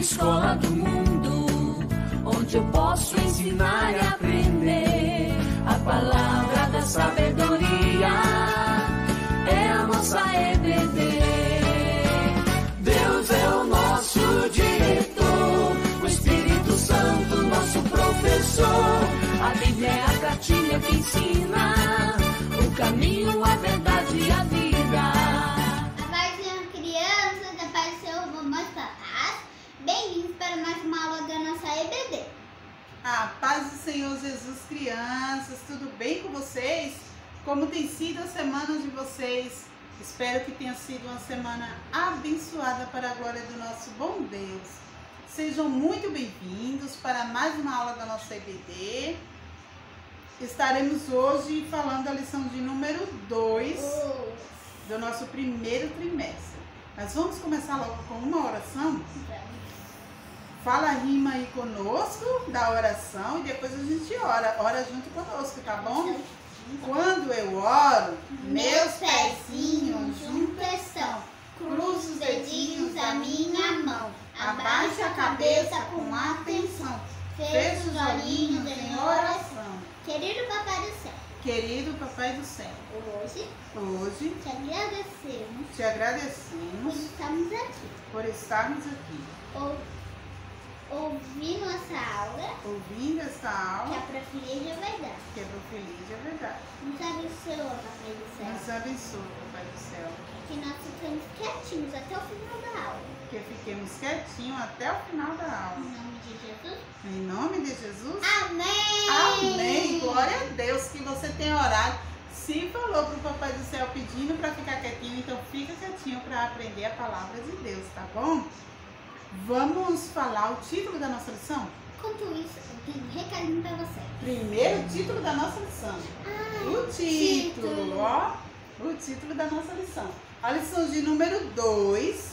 escola do mundo, onde eu posso ensinar e aprender. A palavra da sabedoria é a nossa EBD. Deus é o nosso diretor, o Espírito Santo nosso professor. A Bíblia é a cartilha que ensina o caminho, a verdade e a vida. A paz de crianças, a paz do Senhor, mamães, papás. Bem-vindos para mais uma aula da nossa EBD. A paz do Senhor Jesus, crianças, tudo bem com vocês? Como tem sido a semana de vocês? Espero que tenha sido uma semana abençoada para a glória do nosso bom Deus. Sejam muito bem-vindos para mais uma aula da nossa EBD. Estaremos hoje falando a lição de número 2 do nosso primeiro trimestre. Mas vamos começar logo com uma oração? Fala a rima aí conosco da oração e depois a gente ora junto conosco, tá bom? Quando eu oro, meus pezinhos juntos estão, cruzo os dedinhos da minha mão, abaixo a cabeça com atenção, fecho os olhinhos em oração. Querido Papai do Céu, Querido Papai do Céu, hoje te te agradecemos por estarmos aqui, ouvindo essa aula, ouvindo esta que aula, é para feliz é verdade. que é do feliz é verdade. Nos abençoa, Papai do Céu, Nos abençoe, Papai do Céu, que nós ficamos quietinhos até o final da aula. que fiquemos quietinhos até o final da Em aula. nome de Jesus. Em nome de Jesus. Amém! Amém! Glória a Deus que você tem orado. Se falou para o Papai do Céu pedindo para ficar quietinho, então fica quietinho para aprender a palavra de Deus, tá bom? Vamos falar o título da nossa lição? Enquanto isso, eu tenho um recadinho para você. Primeiro título da nossa lição. O título, ó. O título da nossa lição. A lição de número 2,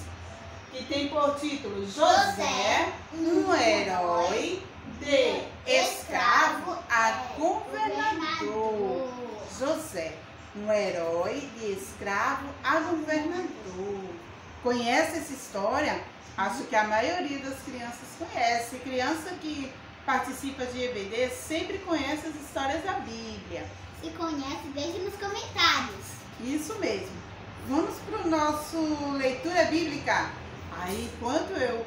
que tem por título José, um herói de escravo a governador. José, um herói de escravo a governador. Conhece essa história? Acho que a maioria das crianças conhece. Criança que participa de EBD sempre conhece as histórias da Bíblia. Se conhece, deixe nos comentários. Isso mesmo. Vamos para o nosso leitura bíblica. Aí, enquanto eu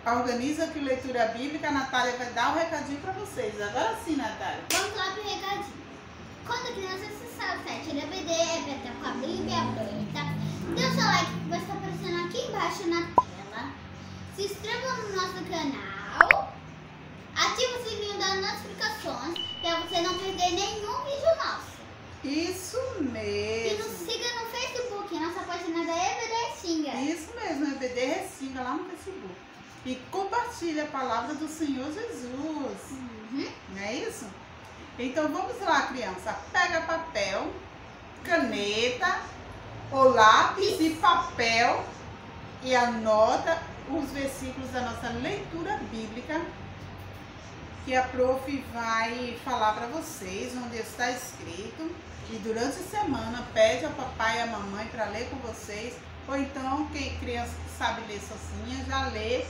organizo aqui leitura bíblica, a Natália vai dar um recadinho para vocês. Agora sim, Natália. Vamos lá pro recadinho. Quando a criança acessar o site da EBD, é para estar com a Bíblia aberta. Dê o seu like que vai estar aparecendo aqui embaixo na tela. Se inscreva no nosso canal. Ative o sininho das notificações para você não perder nenhum vídeo nosso. Isso E mesmo. nos siga no Facebook, nossa página da EBD Xinga. Isso mesmo, EBD Restinga lá no Facebook. E compartilhe a palavra do Senhor Jesus. Não é isso? Então vamos lá, criança. Pega papel, caneta, ou lápis e papel e anota os versículos da nossa leitura bíblica que a prof vai falar para vocês, onde está escrito. E durante a semana pede ao papai e à mamãe para ler com vocês, ou então quem criança que sabe ler sozinha já lê.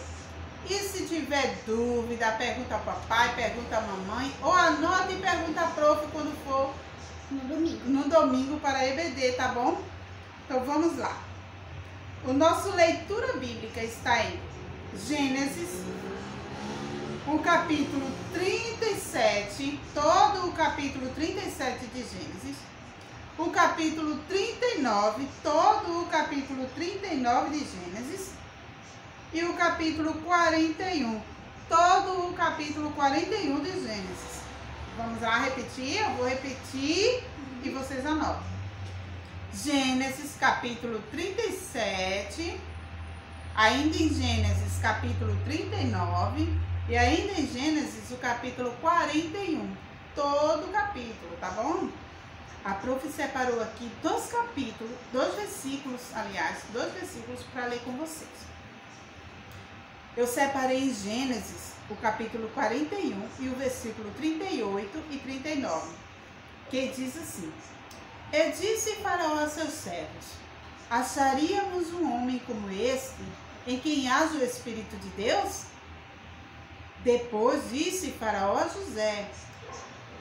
E se tiver dúvida, pergunta ao papai, pergunta à mamãe, ou anota e pergunta à prof quando for no domingo para a EBD, tá bom? Então vamos lá. O nosso leitura bíblica está em Gênesis, o capítulo 37, todo o capítulo 37 de Gênesis, o capítulo 39, todo o capítulo 39 de Gênesis, e o capítulo 41, todo o capítulo 41 de Gênesis. Vamos lá repetir? Eu vou repetir e vocês anotam. Gênesis capítulo 37, ainda em Gênesis capítulo 39 e ainda em Gênesis o capítulo 41, todo o capítulo, tá bom? A prof separou aqui dois versículos para ler com vocês. Eu separei em Gênesis o capítulo 41 e o versículo 38 e 39, que diz assim: E disse Faraó a seus servos: Acharíamos um homem como este, em quem age o Espírito de Deus? Depois disse Faraó a José: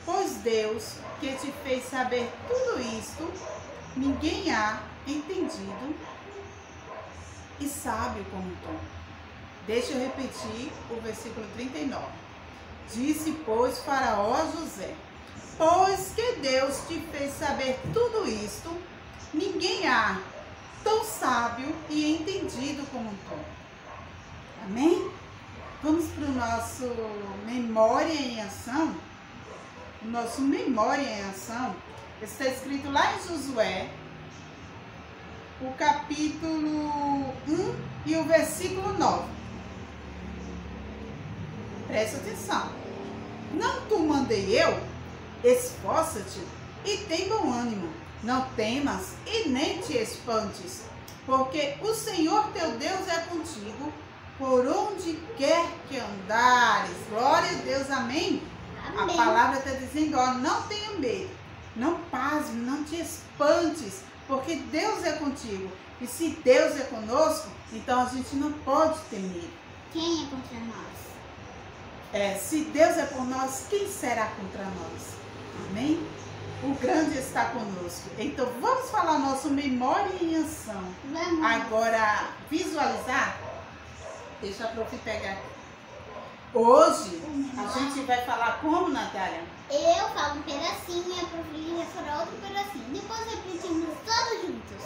pois Deus, que te fez saber tudo isto, ninguém há entendido e sábio como tu. Deixa eu repetir o versículo 39. Disse, pois, Faraó a José: pois que Deus te fez saber tudo isto, ninguém há tão sábio e entendido como tu. Amém? Vamos para o nosso Memória em Ação. O nosso Memória em Ação está escrito lá em Josué, o capítulo 1 e o versículo 9. Presta atenção. Não tu mandei eu? Esforça-te e tem bom ânimo. Não temas e nem te espantes, porque o Senhor teu Deus é contigo por onde quer que andares. Glória a Deus, amém? Amém. A palavra está dizendo, ó, não tenha medo, não pasme, não te espantes, porque Deus é contigo. E se Deus é conosco, então a gente não pode ter medo. Quem é contra nós? Se Deus é por nós, quem será contra nós? Amém? O grande está conosco. Então vamos falar nosso Memória em Ação. Vamos. Agora, visualizar. Deixa a prof pegar aqui. Hoje a gente vai falar como, Natália? Eu falo um pedacinho e a professora fala outro pedacinho. Depois repetimos todos juntos.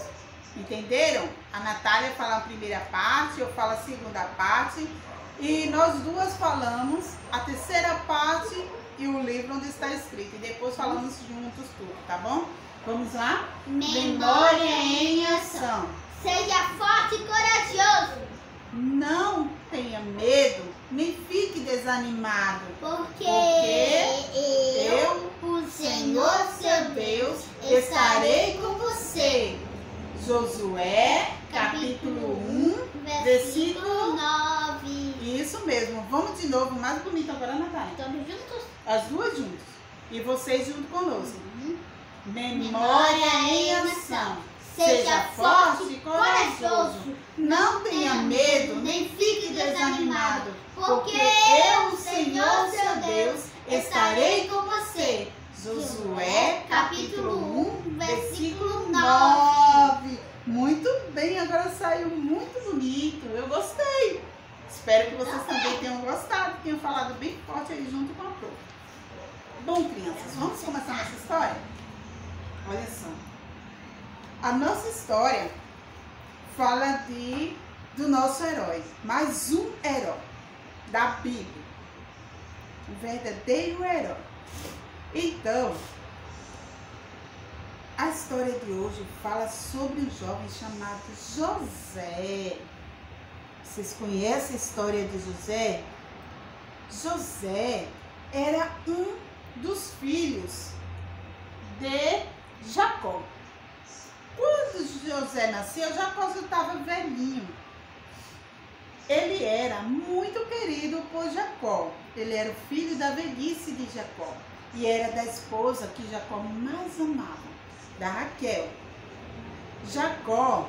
Entenderam? A Natália fala a primeira parte, eu falo a segunda parte. E nós duas falamos a terceira parte e o livro onde está escrito. E depois falamos juntos tudo, tá bom? Vamos lá? Memória em Ação. Seja forte e corajoso, Não tenha medo, nem fique desanimado. porque eu, o Senhor seu Deus, estarei com você. Josué, capítulo 1, versículo 9. Isso mesmo. Vamos de novo, mais bonito agora, Natália. Todos juntos? As duas juntas. E vocês junto conosco. Uhum. Memória em Ação. Seja forte e corajoso. Não tenha medo, nem fique desanimado. Porque eu, o Senhor seu Deus, estarei com você. Josué, capítulo 1, versículo 9. Muito bem, agora saiu muito bonito. Eu gostei. Espero que vocês também tenham gostado, tenham falado bem forte aí junto com a prof. Bom, crianças, vamos começar nossa história? Olha só. A nossa história fala do nosso herói, mais um herói da Bíblia. Um verdadeiro herói. Então, a história de hoje fala sobre um jovem chamado José. Vocês conhecem a história de José? José era um dos filhos de Jacó. Quando José nasceu, Jacó já estava velhinho. Ele era muito querido por Jacó. Ele era o filho da velhice de Jacó. E era da esposa que Jacó mais amava, da Raquel. Jacó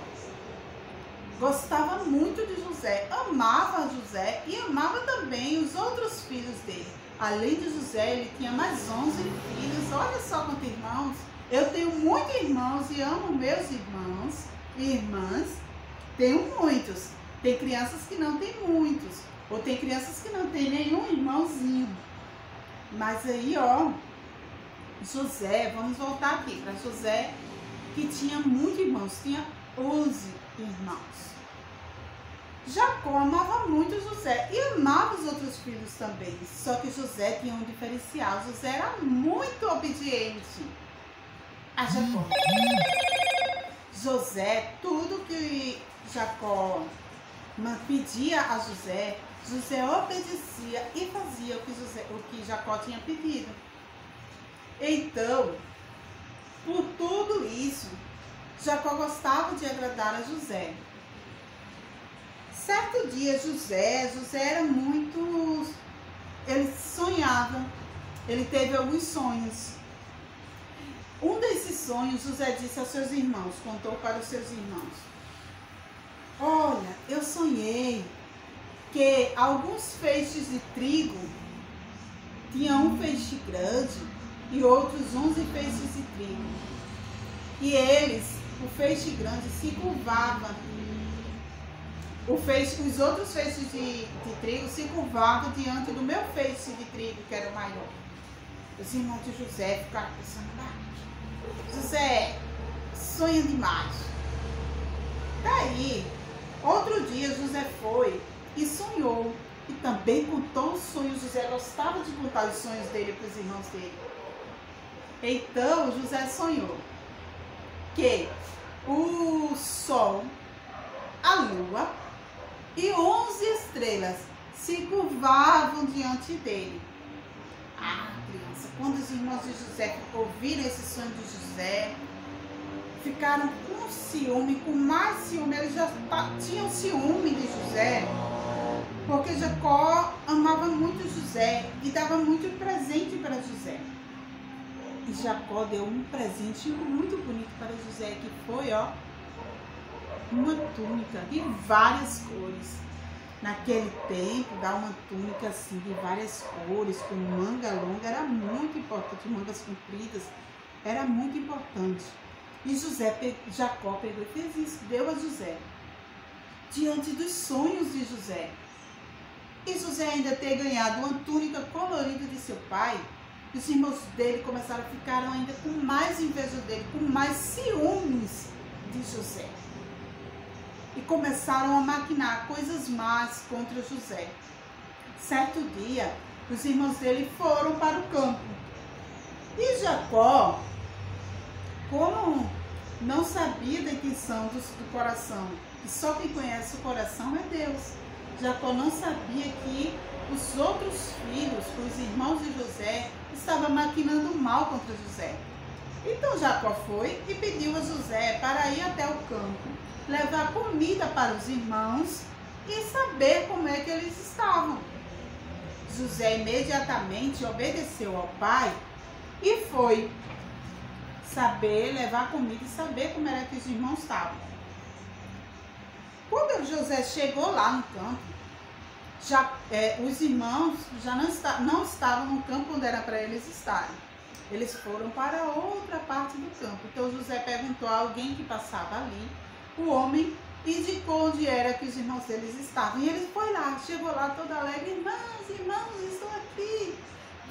gostava muito de José, amava José e amava também os outros filhos dele. Além de José, ele tinha mais 11 filhos. Olha só quantos irmãos. Eu tenho muitos irmãos e amo meus irmãos e irmãs. Tenho muitos. Tem crianças que não têm muitos. Ou tem crianças que não têm nenhum irmãozinho. Mas aí, ó, José, vamos voltar aqui para José, que tinha muitos irmãos. Tinha 11 irmãos. Jacó amava muito José e amava os outros filhos também. Só que José tinha um diferencial. José era muito obediente a Jacó. José, tudo que Jacó pedia a José, José obedecia e fazia o que Jacó tinha pedido. Então, por tudo isso, Jacó gostava de agradar a José. Certo dia, José era muito... Ele sonhava, ele teve alguns sonhos. Um desses sonhos, José disse aos seus irmãos, contou para os seus irmãos: olha, olha, eu sonhei que alguns feixes de trigo, tinha um feixe grande e outros 11 feixes de trigo. E eles, o feixe grande se curvava, os outros feixes de trigo se curvavam diante do meu feixe de trigo, que era o maior. Os irmãos de José ficaram pensando, José sonha demais. Daí, outro dia José foi e sonhou. E também contou os sonhos. José gostava de contar os sonhos dele para os irmãos dele. Então José sonhou que o sol, a lua e 11 estrelas se curvavam diante dele. Ah, criança, quando os irmãos de José ouviram esse sonho de José, ficaram com ciúme, com mais ciúme. Eles já tinham ciúme de José, porque Jacó amava muito José e dava muito presente para José. E Jacó deu um presente muito bonito para José, que foi, ó, uma túnica de várias cores. Naquele tempo, dar uma túnica assim de várias cores, com manga longa, era muito importante. Mangas compridas, era muito importante. E Jacó pegou e fez isso, deu a José, diante dos sonhos de José. E José ainda ter ganhado uma túnica colorida de seu pai, os irmãos dele ficaram ainda com mais inveja dele, com mais ciúmes de José. E começaram a maquinar coisas más contra José. Certo dia, os irmãos dele foram para o campo. E Jacó, como não sabia da intenção do coração, e só quem conhece o coração é Deus, Jacó não sabia que os outros filhos, os irmãos de José, estavam maquinando mal contra José. Então Jacó foi e pediu a José para ir até o campo, levar comida para os irmãos e saber como é que eles estavam. José imediatamente obedeceu ao pai e foi levar comida e saber como era que os irmãos estavam. Quando José chegou lá no campo, os irmãos já não estavam no campo onde era para eles estarem. Eles foram para outra parte do campo. Então José perguntou a alguém que passava ali, o homem indicou onde era que os irmãos deles estavam. E ele foi lá, chegou lá todo alegre. Irmãos, estou aqui.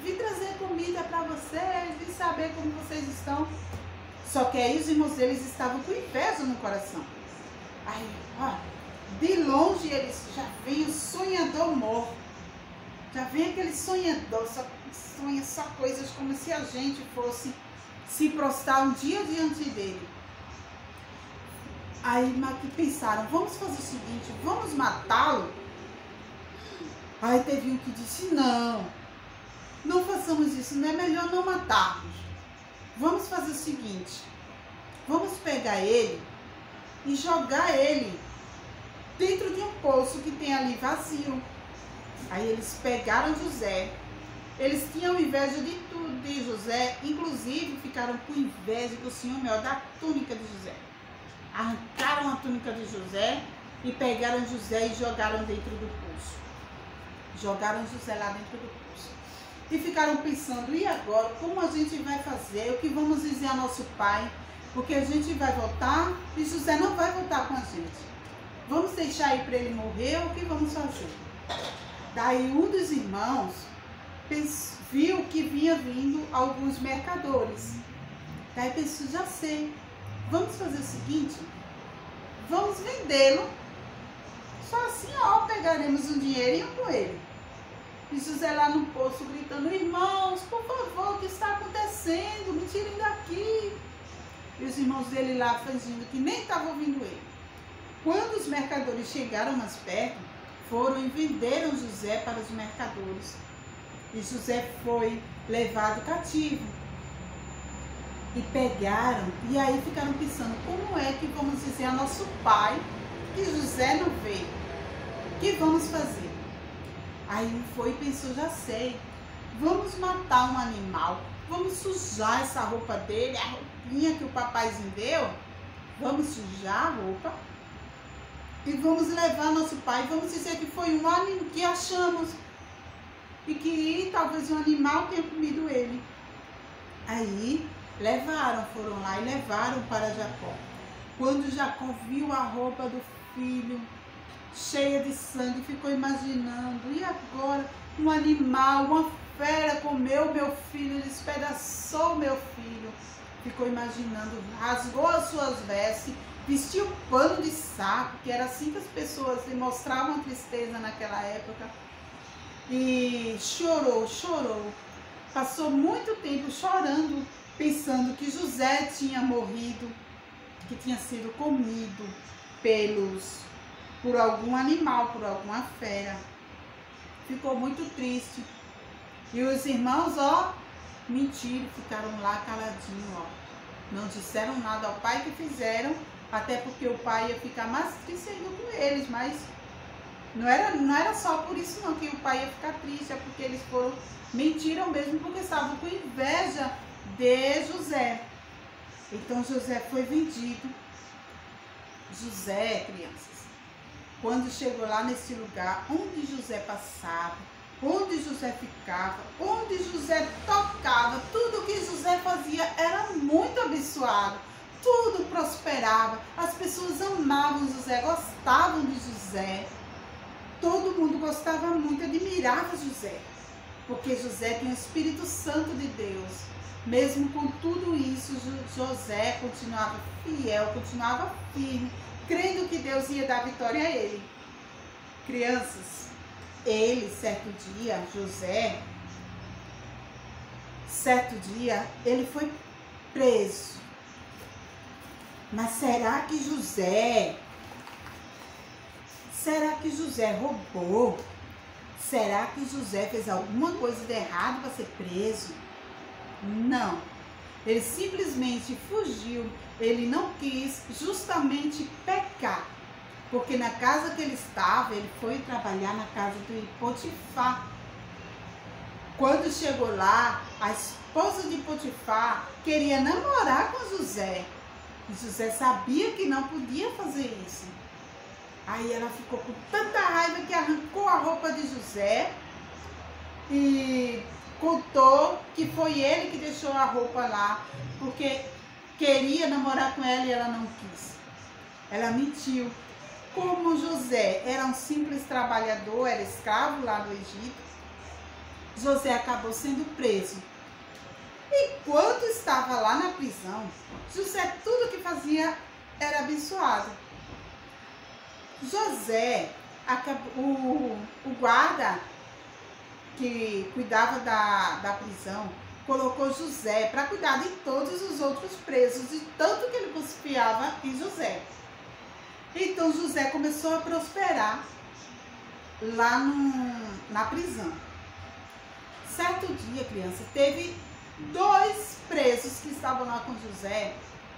Vim trazer comida para vocês, vim saber como vocês estão. Só que aí os irmãos deles estavam com inveja no coração. Aí, ó, de longe eles já vem o sonhador morto. Já vem aquele sonhador, sonha só coisas como se a gente fosse se prostrar um dia diante dele. Aí pensaram, vamos fazer o seguinte, vamos matá-lo? Aí teve um que disse, não façamos isso, não é melhor não matarmos. Vamos fazer o seguinte, vamos pegar ele e jogar ele dentro de um poço que tem ali vazio. Aí eles pegaram José, eles tinham inveja de tudo de José, inclusive ficaram com inveja do ciúme da túnica de José. Arrancaram a túnica de José e pegaram José e jogaram dentro do poço. Jogaram José lá dentro do poço. E ficaram pensando, e agora? Como a gente vai fazer? O que vamos dizer ao nosso pai? Porque a gente vai voltar e José não vai voltar com a gente. Vamos deixar aí para ele morrer ou o que vamos fazer? Daí um dos irmãos viu que vinha vindo alguns mercadores. Daí pensou, já sei. Vamos fazer o seguinte, vamos vendê-lo, só assim, ó, pegaremos um dinheirinho com ele. E José lá no poço gritando, irmãos, por favor, o que está acontecendo? Me tirem daqui. E os irmãos dele lá fingindo que nem estavam ouvindo ele. Quando os mercadores chegaram mais perto, foram e venderam José para os mercadores. E José foi levado cativo. E pegaram, e aí ficaram pensando, como é que vamos dizer a nosso pai que José não veio? O que vamos fazer? Aí um foi e pensou, já sei, vamos matar um animal, vamos sujar essa roupa dele, a roupinha que o papaizinho deu, vamos sujar a roupa e vamos levar nosso pai, vamos dizer que foi um animal que achamos e que talvez um animal tenha comido ele. Aí foram lá e levaram para Jacó. Quando Jacó viu a roupa do filho cheia de sangue, ficou imaginando, e agora um animal, uma fera comeu meu filho, despedaçou meu filho. Ficou imaginando, rasgou as suas vestes, vestiu um pano de saco, que era assim que as pessoas demonstravam tristeza naquela época. E chorou. Passou muito tempo chorando, pensando que José tinha morrido, que tinha sido comido por algum animal, por alguma fera. Ficou muito triste. E os irmãos, mentiram, ficaram lá caladinhos, Não disseram nada ao pai que fizeram, até porque o pai ia ficar mais triste ainda com eles, mas não era só por isso não que o pai ia ficar triste, é porque eles mentiram mesmo, porque estavam com inveja de José. Então José foi vendido. José, crianças, quando chegou lá nesse lugar, onde José passava, onde José ficava, onde José tocava, tudo que José fazia era muito abençoado, tudo prosperava, as pessoas amavam José, gostavam de José, todo mundo gostava muito, admirava José, porque José tem o Espírito Santo de Deus. Mesmo com tudo isso, José continuava fiel, continuava firme, crendo que Deus ia dar vitória a ele. Crianças, certo dia, ele foi preso. Mas será que José roubou? Será que José fez alguma coisa de errado para ser preso? Não. Ele simplesmente fugiu. Ele não quis justamente pecar. Porque na casa que ele estava, ele foi trabalhar na casa de Potifar. Quando chegou lá, a esposa de Potifar queria namorar com José. E José sabia que não podia fazer isso. Aí ela ficou com tanta raiva que arrancou a roupa de José e contou que foi ele que deixou a roupa lá, porque queria namorar com ela e ela não quis. Ela mentiu. Como José era um simples trabalhador, era escravo lá no Egito, José acabou sendo preso. E quando estava lá na prisão, José, tudo que fazia era abençoado. José, o guarda que cuidava da prisão, colocou José para cuidar de todos os outros presos, de tanto que ele confiava em José. Então José começou a prosperar lá na prisão. Certo dia, criança, teve 2 presos que estavam lá com José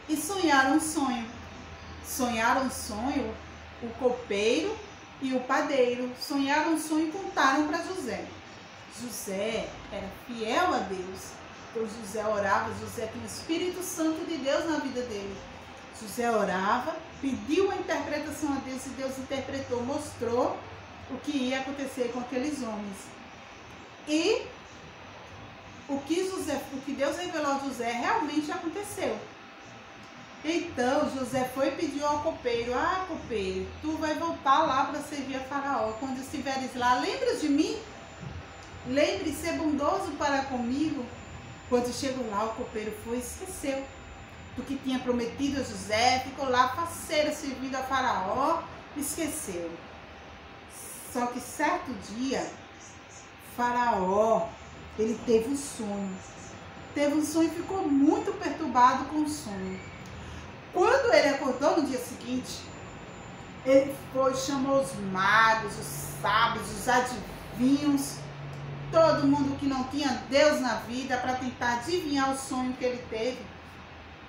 e sonharam um sonho. Sonharam um sonho, o copeiro e o padeiro. Sonharam um sonho e contaram para José. José era fiel a Deus. Então José orava, José tinha o Espírito Santo de Deus na vida dele. José orava, pediu a interpretação a Deus e Deus interpretou, mostrou o que ia acontecer com aqueles homens. E o que Deus revelou a José realmente aconteceu. Então José foi e pediu ao copeiro: copeiro, tu vai voltar lá para servir a Faraó. Quando estiveres lá, lembra de mim? Lembre, ser bondoso para comigo. Quando chegou lá, o copeiro foi e esqueceu do que tinha prometido a José, ficou lá faceiro servindo a Faraó, esqueceu. Só que certo dia, Faraó, ele teve um sonho. E ficou muito perturbado com o sonho. Quando ele acordou no dia seguinte, ele chamou os magos, os sábios, os adivinhos, todo mundo que não tinha Deus na vida para tentar adivinhar o sonho que ele teve.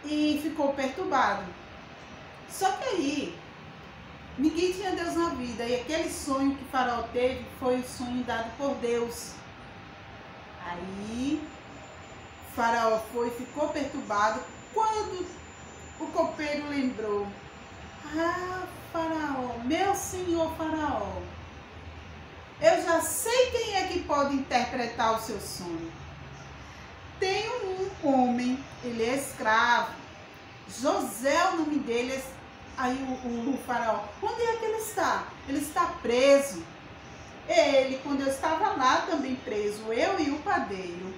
E ficou perturbado. Só que aí, ninguém tinha Deus na vida. E aquele sonho que Faraó teve foi o sonho dado por Deus. Aí, Faraó ficou perturbado. Quando o copeiro lembrou: Faraó, meu senhor Faraó, eu já sei quem é que pode interpretar o seu sonho. Tem um homem, ele é escravo, José é o nome dele. Aí o Faraó, onde é que ele está? Ele está preso. Ele, quando eu estava lá também preso, eu e o padeiro,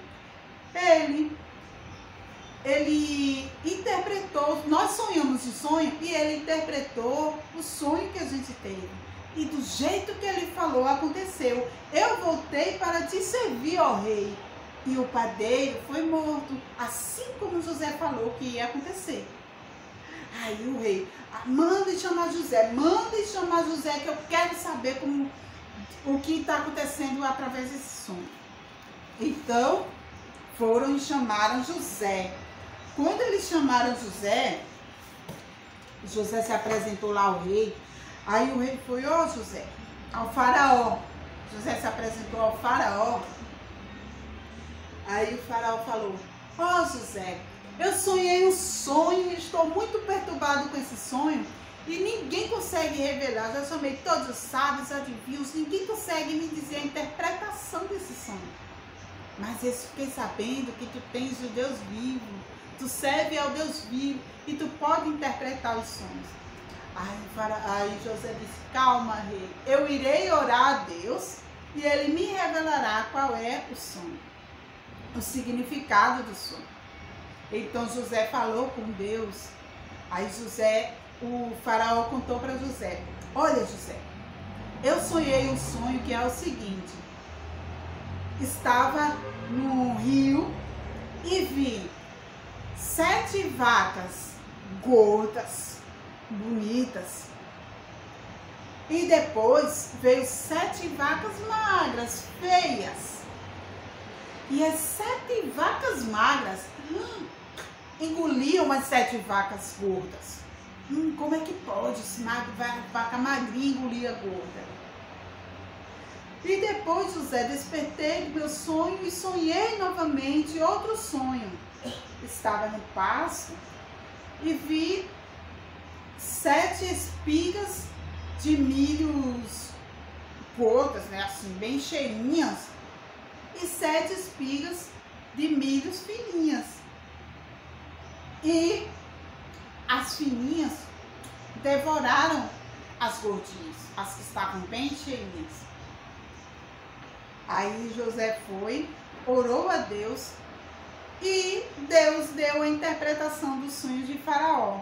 ele interpretou, nós sonhamos o sonho e ele interpretou o sonho que a gente teve. E do jeito que ele falou, aconteceu. Eu voltei para te servir, ó rei. E o padeiro foi morto, assim como José falou que ia acontecer. Aí o rei, manda chamar José que eu quero saber o que está acontecendo através desse sonho. Então, foram e chamaram José. Quando eles chamaram José, José se apresentou lá ao rei. Aí o rei foi, José, ao faraó. José se apresentou ao faraó. Aí o faraó falou, José, eu sonhei um sonho e estou muito perturbado com esse sonho e ninguém consegue revelar. Já chamei todos os sábios, adivinhos, ninguém consegue me dizer a interpretação desse sonho. Mas eu fiquei sabendo que tu tens o Deus vivo, tu serve ao Deus vivo e tu pode interpretar os sonhos. Aí José disse, calma rei, eu irei orar a Deus e ele me revelará qual é o sonho, o significado do sonho. Então José falou com Deus. Aí o faraó contou para José, olha José, eu sonhei um sonho que é o seguinte, estava no rio e vi 7 vacas gordas, bonitas, e depois veio 7 vacas magras, feias, e as 7 vacas magras engoliam as 7 vacas gordas. Como é que pode? Vaca magrinha engolir a gorda. E depois, José, despertei do meu sonho e sonhei novamente outro sonho. Estava no pasto e vi 7 espigas de milhos gordas, né, assim, bem cheinhas, e 7 espigas de milhos fininhas. E as fininhas devoraram as gordinhas, as que estavam bem cheinhas. Aí José foi, orou a Deus e Deus deu a interpretação do sonho de Faraó.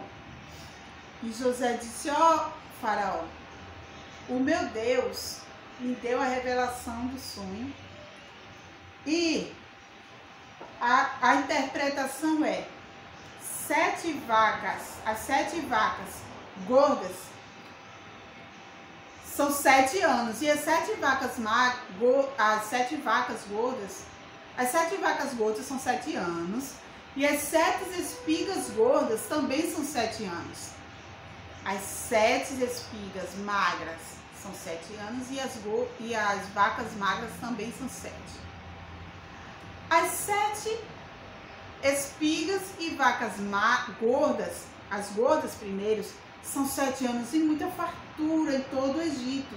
E José disse, Faraó, o meu Deus me deu a revelação do sonho e a interpretação é 7 vacas, as 7 vacas gordas são 7 anos, e as 7 vacas gordas, as 7 vacas gordas são 7 anos, e as 7 espigas gordas também são 7 anos. As 7 espigas magras são 7 anos, e as vacas magras também são 7. As 7 espigas e vacas gordas, as gordas primeiros, são 7 anos e muita fartura em todo o Egito.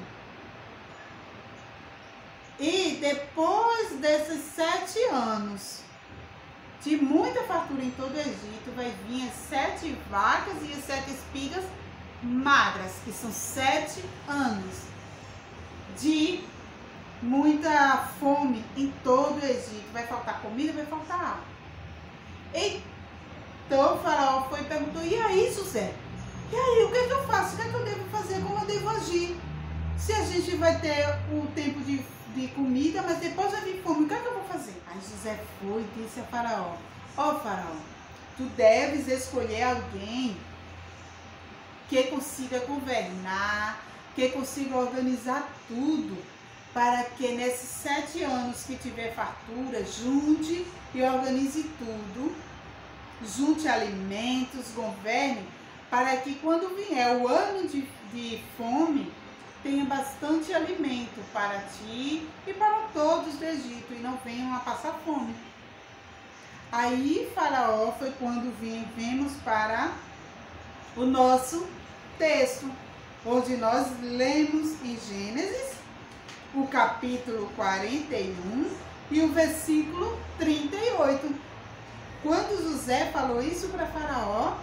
E depois desses 7 anos de muita fartura em todo o Egito, vai vir as 7 vacas e as 7 espigas magras, que são 7 anos de muita fome em todo o Egito. Vai faltar comida, vai faltar água. Então o faraó foi e perguntou, e aí José? E aí, o que é que eu faço? O que é que eu devo fazer? Como eu devo agir? Se a gente vai ter o tempo de comida, mas depois vai vir fome, o que é que eu vou fazer? Aí José foi e disse a Faraó, Faraó, tu deves escolher alguém que consiga governar, que consiga organizar tudo, para que nesses 7 anos que tiver fartura, junte e organize tudo, junte alimentos, governe, para que quando vier o ano de fome, tenha bastante alimento para ti e para todos do Egito, e não venham a passar fome. Aí Faraó foi quando vemos para o nosso texto. onde nós lemos em Gênesis, o capítulo 41 e o versículo 38. Quando José falou isso para Faraó,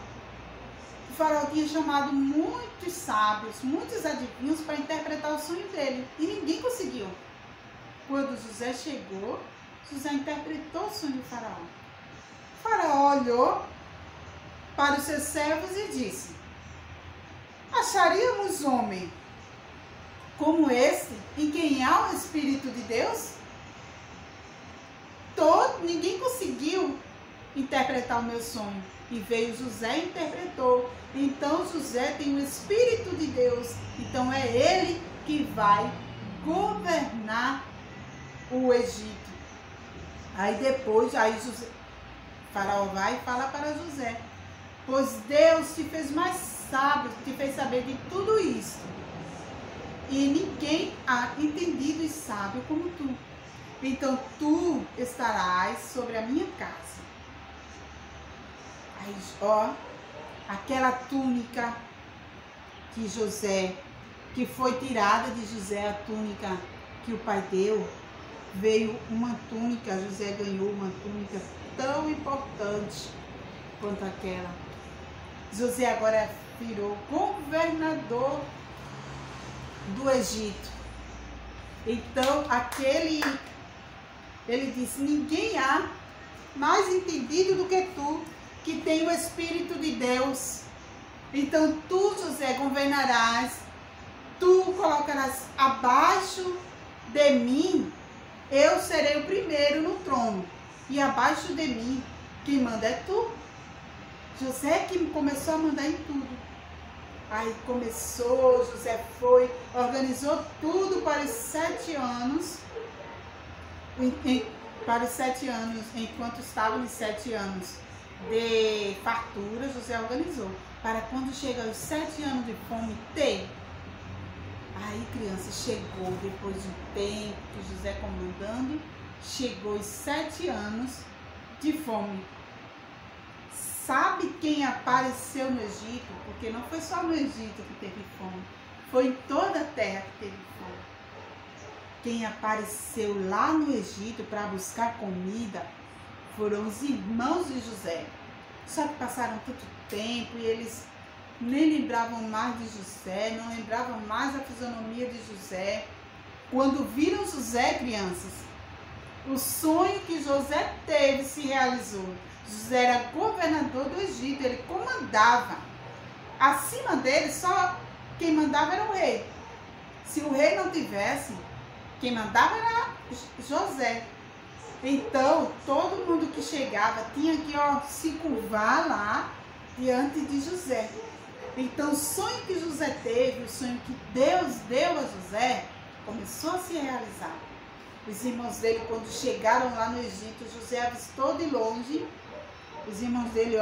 o Faraó tinha chamado muitos sábios, muitos adivinhos para interpretar o sonho dele, e ninguém conseguiu. Quando José chegou, José interpretou o sonho do Faraó. O Faraó olhou para os seus servos e disse: acharíamos homem como este, em quem há o Espírito de Deus? Ninguém conseguiu interpretar o meu sonho. E veio José e interpretou. Então José tem o Espírito de Deus. Então é ele que vai governar o Egito. Aí depois, Faraó vai e fala para José: pois Deus te fez mais sábio, te fez saber de tudo isso. E ninguém há entendido e sábio como tu. Então tu estarás sobre a minha casa. Aí, aquela túnica que foi tirada de José, a túnica que o pai deu, veio uma túnica, José ganhou uma túnica tão importante quanto aquela. José agora virou governador do Egito. Então, ele disse: ninguém há mais entendido do que tu, que tem o Espírito de Deus. Então, tu, José, governarás, tu colocarás abaixo de mim, eu serei o primeiro no trono, e abaixo de mim, quem manda é tu. José que começou a mandar em tudo. Aí começou, José foi, organizou tudo para os 7 anos. Para os 7 anos, enquanto estavam os 7 anos de fartura, José organizou. Para quando chega os 7 anos de fome, ter. Aí, criança, chegou, depois de um tempo que José comandando, chegou os 7 anos de fome. Sabe quem apareceu no Egito? Porque não foi só no Egito que teve fome, foi em toda a terra que teve fome. Quem apareceu lá no Egito para buscar comida foram os irmãos de José. Só que passaram tanto tempo e eles nem lembravam mais de José, não lembravam mais a fisionomia de José. Quando viram José, crianças, o sonho que José teve se realizou. José era governador do Egito, ele comandava. Acima dele, só quem mandava era o rei. Se o rei não tivesse, quem mandava era José. Então, todo mundo que chegava tinha que se curvar lá diante de José. Então, o sonho que José teve, o sonho que Deus deu a José, começou a se realizar. Os irmãos dele, quando chegaram lá no Egito, José avistou de longe. Os irmãos dele,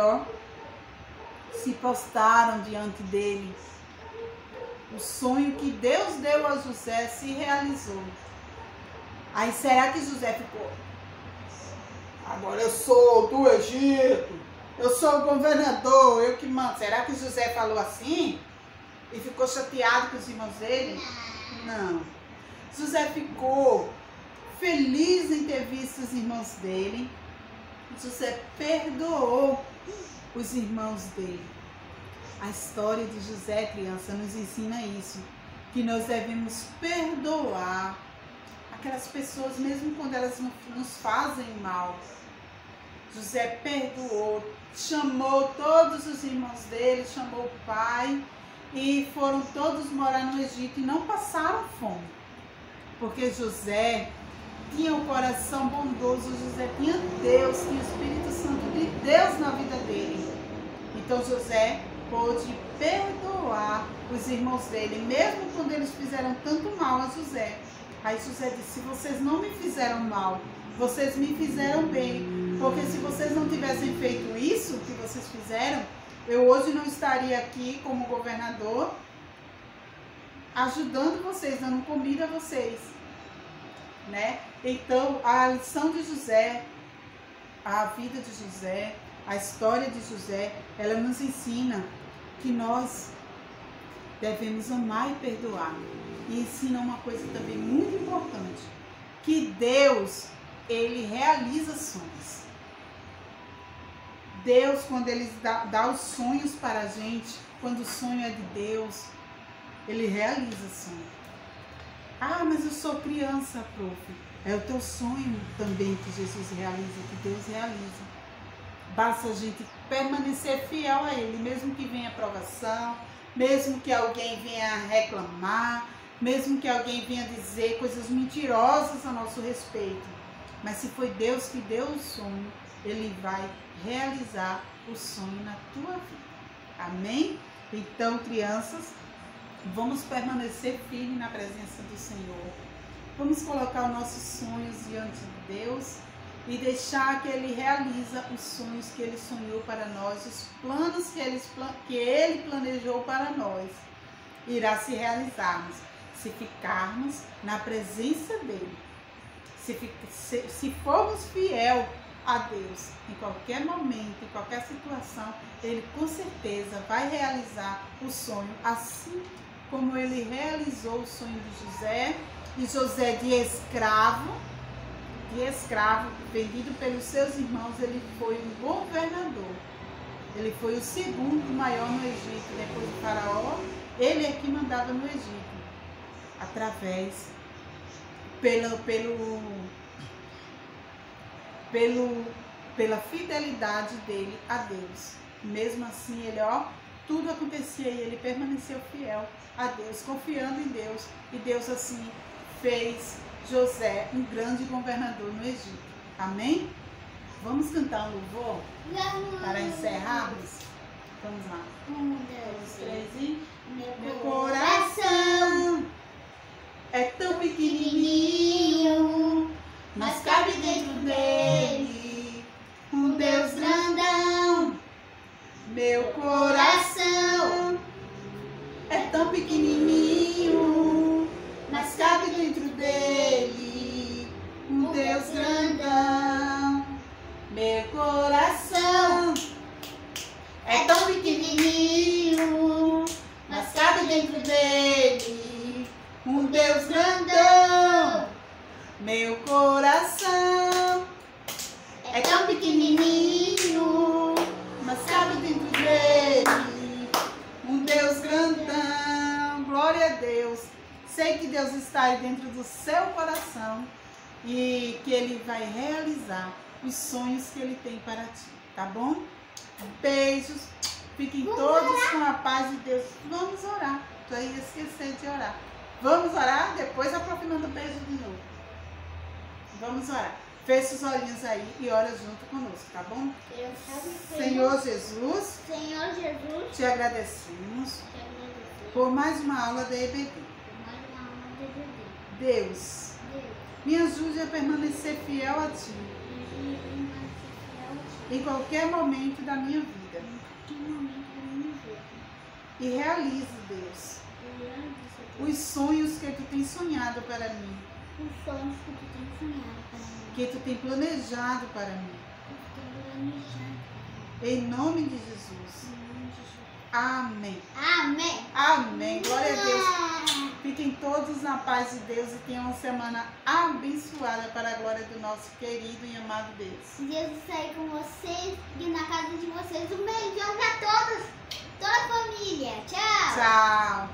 se postaram diante dele. O sonho que Deus deu a José se realizou. Aí, será que José ficou: agora eu sou do Egito, eu sou o governador, eu que mando? Será que José falou assim? E ficou chateado com os irmãos dele? Não. José ficou feliz em ter visto os irmãos dele. José perdoou os irmãos dele. A história de José, criança, nos ensina isso, que nós devemos perdoar aquelas pessoas, mesmo quando elas nos fazem mal. José perdoou, chamou todos os irmãos dele, chamou o pai, e foram todos morar no Egito e não passaram fome, porque José tinha um coração bondoso, José tinha Deus, tinha o Espírito Santo de Deus na vida dele. Então José pôde perdoar os irmãos dele, mesmo quando eles fizeram tanto mal a José. Aí José disse: se vocês não me fizeram mal, vocês me fizeram bem, porque se vocês não tivessem feito isso que vocês fizeram, eu hoje não estaria aqui como governador, ajudando vocês, dando comida a vocês, né? Então, a lição de José, a vida de José, a história de José, ela nos ensina que nós devemos amar e perdoar. E ensina uma coisa também muito importante, que Deus, Ele realiza sonhos. Deus, quando Ele dá os sonhos para a gente, quando o sonho é de Deus, Ele realiza sonho. Ah, mas eu sou criança, prof. É o teu sonho também que Jesus realiza, que Deus realiza. Basta a gente permanecer fiel a Ele, mesmo que venha provação, mesmo que alguém venha reclamar, mesmo que alguém venha dizer coisas mentirosas a nosso respeito. Mas se foi Deus que deu o sonho, Ele vai realizar o sonho na tua vida. Amém? Então, crianças, vamos permanecer firmes na presença do Senhor. Vamos colocar os nossos sonhos diante de Deus e deixar que Ele realiza os sonhos que Ele sonhou para nós, os planos que Ele planejou para nós. Irá se realizarmos se ficarmos na presença dEle. Se formos fiel a Deus em qualquer momento, em qualquer situação, Ele com certeza vai realizar o sonho, assim como Ele realizou o sonho de José. E José, de escravo, vendido pelos seus irmãos, ele foi um governador. Ele foi o segundo maior no Egito, depois do faraó. Ele é que mandava no Egito, através, pela fidelidade dele a Deus. Mesmo assim, tudo acontecia e ele permaneceu fiel a Deus, confiando em Deus. E Deus assim fez José um grande governador no Egito. Amém? Vamos cantar um louvor para encerrarmos? Vamos lá. 1, 2, 3 e... Meu coração é tão pequenininho, mas cabe dentro dele um Deus grandão. Meu coração é tão pequenininho, mas cabe dentro dele um Deus grandão. Meu coração é tão pequenininho, mas cabe dentro dele um Deus grandão. Meu coração é tão pequenininho, mas cabe dentro dele um Deus grandão. Glória a Deus. Sei que Deus está aí dentro do seu coração e que Ele vai realizar os sonhos que Ele tem para ti, tá bom? Beijos. Fiquem todos com a paz de Deus. Vamos orar. Tu ia esquecer de orar. Vamos orar? Depois a prof manda beijo de novo. Vamos orar. Feche os olhinhos aí e ora junto conosco, tá bom? Senhor Jesus, te agradecemos por mais uma aula da EBD. Deus, me ajude a permanecer fiel a Ti em qualquer momento da minha vida. E realize, Deus, os sonhos que Tu tens sonhado para mim. Que Tu tens planejado para mim. Em nome de Jesus. Amém. Amém. Amém. Glória a Deus. Fiquem todos na paz de Deus e tenham uma semana abençoada para a glória do nosso querido e amado Deus. Deus está aí com vocês e na casa de vocês. Um beijão para todos, toda a família. Tchau. Tchau.